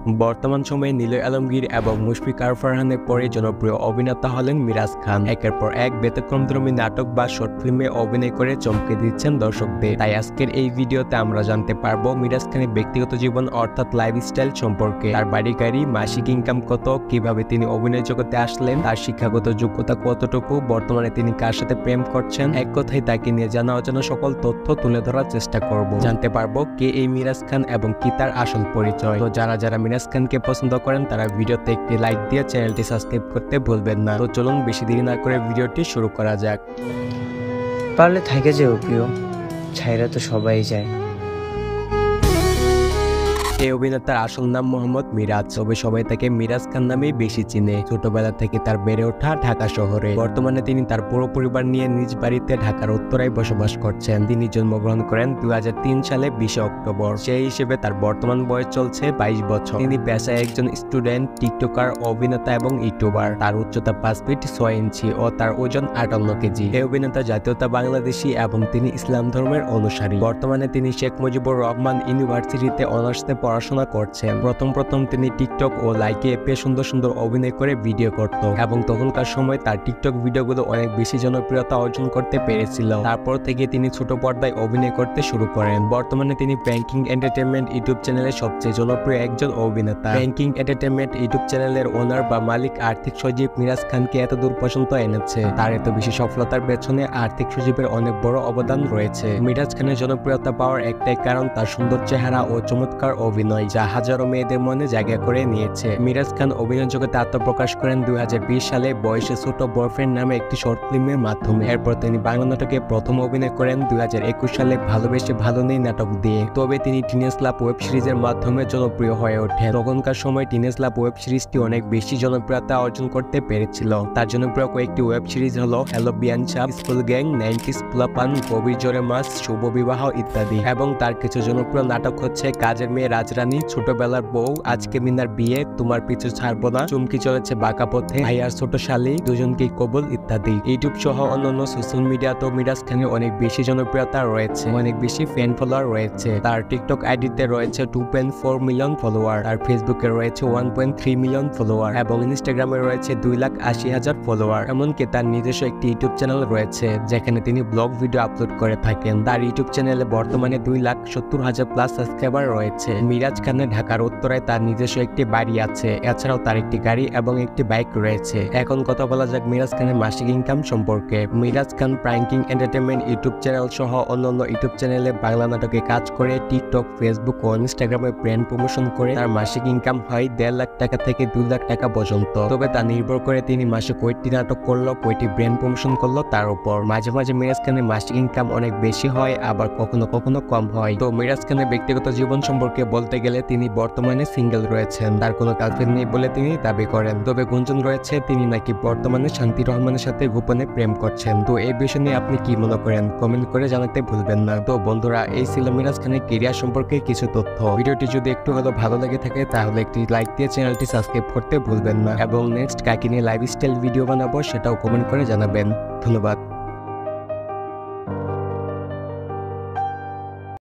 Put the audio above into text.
বর্তমান সময়ে নিলয় আলমগীর এবং মুশফিকুর ফারহানের পরে জনপ্রিয় অভিনেতা হলেন মিরাজ খান। একের পর এক ব্যতিক্রমধর্মী নাটক বা শর্ট ফিল্মে অভিনয় করে চমকে দিচ্ছেন দর্শকদের। তাই আজকের এই ভিডিওতে আমরা জানতে পারবো মিরাজ খানের ব্যক্তিগত জীবন অর্থাৎ লাইফস্টাইল সম্পর্কে, তার বাড়ি গাড়ি, মাসিক ইনকাম কত, কিভাবে তিনি অভিনয় জগতে আসলেন, তার শিক্ষাগত যোগ্যতা কতটুকু, বর্তমানে তিনি কার সাথে প্রেম করছেন, এক কথায় তাকে নিয়ে জানা অজানা সকল তথ্য তুলে ধরার চেষ্টা করব। জানতে পারবো কে এই মিরাজ খান এবং কি তার আসল পরিচয়। তো যারা মিরাজ খানকে পছন্দ করেন তারা ভিডিওতে একটি লাইক দিয়ে চ্যানেলটি সাবস্ক্রাইব করতে ভুলবেন না। তো চলুন বেশি দেরি না করে ভিডিওটি শুরু করা যাক। পারলে থাকে যেও প্রিয়, ছাইরা তো সবাই যায়। এই অভিনেতার আসল নাম মোহাম্মদ মিরাজ, তবে সবাই তাকে মিরাজ খান নামেই বেশি চিনে। ছোটবেলা থেকে তার বেড়ে ওঠা ঢাকা শহরে। বর্তমানে তিনি তার পুরো পরিবার নিয়ে নিজ বাড়িতে ঢাকার উত্তরায় বসবাস করছেন। তিনি জন্মগ্রহণ করেন 2003 সালে 20 অক্টোবর। সেই হিসেবে তার বর্তমান বয়স চলছে 22 বছর। তিনি পেশায় একজন স্টুডেন্ট, টিকটকার, অভিনেতা এবং ইউটিউবার। তার উচ্চতা 5 ফিট 6 ইঞ্চি ও তার ওজন 58 কেজি। এই অভিনেতা জাতীয়তা বাংলাদেশী এবং তিনি ইসলাম ধর্মের অনুসারী। বর্তমানে তিনি শেখ মুজিবুর রহমান ইউনিভার্সিটিতে অনার্সে পড়াশোনা করছেন। প্রথম তিনি টিকটক ও লাইকে অ্যাপে সুন্দর সুন্দর অভিনয় করে ভিডিও করত এবং তখনকার সময় তার টিকটক ভিডিওগুলো অনেক বেশি জনপ্রিয়তা অর্জন করতে পেরেছিল। তারপর থেকে তিনি ছোট পর্দায় অভিনয় করতে শুরু করেন। বর্তমানে তিনি প্র্যাঙ্কিং এন্টারটেইনমেন্ট ইউটিউব চ্যানেলের সবচেয়ে জনপ্রিয় একজন অভিনেতা। প্র্যাঙ্কিং এন্টারটেইনমেন্ট ইউটিউব চ্যানেলের ওনার বা মালিক আর্থিক সজীব মিরাজ খানকে এত দূর পর্যন্ত এনেছে। তার এত বেশি সফলতার পেছনে আর্থিক সজীবের অনেক বড় অবদান রয়েছে। মিরাজ খানের জনপ্রিয়তা পাওয়ার একটাই কারণ তার সুন্দর চেহারা ও চমৎকার অভিনয়, যা হাজারো মেয়েদের মনে জায়গা করে নিয়েছে। মিরাজ খান অভিনয় জগতে আত্মপ্রকাশ করেন 2020 সালে বয়সে ছোট বয়ফ্রেন্ড নামে একটি শর্ট ফিল্মের মাধ্যমে। এরপর তিনি বাংলা নাটকে প্রথম অভিনয় করেন 2021 সালে ভালোবেসে ভালো নেই নাটক দিয়ে। তবে তিনি টিনেজ লাভ ওয়েব সিরিজের মাধ্যমে জনপ্রিয় হয়ে ওঠেন। তখনকার সময় টিনেজ লাভ ওয়েব সিরিজটি অনেক বেশি জনপ্রিয়তা অর্জন করতে পেরেছিল। তার জনপ্রিয় কয়েকটি ওয়েব সিরিজ হলো হ্যালো বিয়ানচা, স্কুল গ্যাং, 90s পোলাপান, গভীর জোরে মাছ, শুভ বিবাহ ইত্যাদি। এবং তার কিছু জনপ্রিয় নাটক হচ্ছে কাজের মেয়ে রাজরানী, ছোটবেলার বউ, আজকে মিনার বিয়ে, তোমার পিছু ছাড়বো না, চুমকি চলেছে বাঁকা পথে, ভাইয়ার ছোট শালী, দুজনকেই কবুল ইত্যাদি। ইউটিউব সহ অন্যান্য সোশ্যাল মিডিয়াতেও মিরাজ খানের অনেক বেশি জনপ্রিয়তা রয়েছে, অনেক বেশি ফ্যান ফলোয়ার রয়েছে। তার টিকটক আইডিতে রয়েছে 2.4 মিলিয়ন ফলোয়ার, আর ফেসবুকে রয়েছে 1.3 মিলিয়ন ফলোয়ার এবং ইনস্টাগ্রামে রয়েছে 2,80,000 ফলোয়ার। এমনকি তার নিজস্ব একটি ইউটিউব চ্যানেল রয়েছে যেখানে তিনি ব্লগ ভিডিও আপলোড করে থাকেন। তার ইউটিউব চ্যানেলে বর্তমানে 2,70,000 প্লাস সাবস্ক্রাইবার রয়েছে। মিরাজ খানের ঢাকার উত্তরায় তার নিজস্ব একটি বাড়ি আছে। এছাড়াও তার একটি গাড়ি এবং একটি বাইক রয়েছে। এখন কথা বলা যাক মিরাজ খানের মাসিক ইনকাম সম্পর্কে। মিরাজ খান প্র্যাঙ্কিং এন্টারটেইনমেন্ট ইউটিউব চ্যানেল সহ অন্যান্য ইউটিউব চ্যানেলে বাংলা নাটকে কাজ করে টিকটক, ফেসবুক ও ইনস্টাগ্রামে ব্র্যান্ড প্রমোশন করে তার মাসিক ইনকাম হয় 1.5 লাখ টাকা থেকে 2 লাখ টাকা পর্যন্ত। তবে তা নির্ভর করে তিনি মাসে কয়টি নাটক করলো, কয়টি ব্র্যান্ড প্রমোশন করলো তার উপর। মাঝে মাঝে মিরাজ খানের মাসিক ইনকাম অনেক বেশি হয়, আবার কখনো কখনো কম হয়। তো মিরাজ খানের ব্যক্তিগত জীবন সম্পর্কে বলতে গেলে তিনি বর্তমানে সিঙ্গেল রয়েছেন। তার কোনো গার্লফ্রেন্ড নেই বলে তিনি দাবি করেন। তবে গুঞ্জন রয়েছে তিনি নাকি বর্তমানে শান্তি রহমানের সাথে গোপনে প্রেম করছেন। তো এই বিষয় নিয়ে আপনি কি মনে করেন কমেন্ট করে জানাতে ভুলবেন না। তো বন্ধুরা, এই ছিল মিরাজ খানের কেরিয়ার সম্পর্কে কিছু তথ্য। ভিডিওটি যদি একটু হলেও ভালো লেগে থাকে তাহলে একটি লাইক দিয়ে চ্যানেলটি সাবস্ক্রাইব করতে ভুলবেন না এবং নেক্সট কাকে নিয়ে লাইফস্টাইল ভিডিও বানাবো সেটাও কমেন্ট করে জানাবেন। ধন্যবাদ।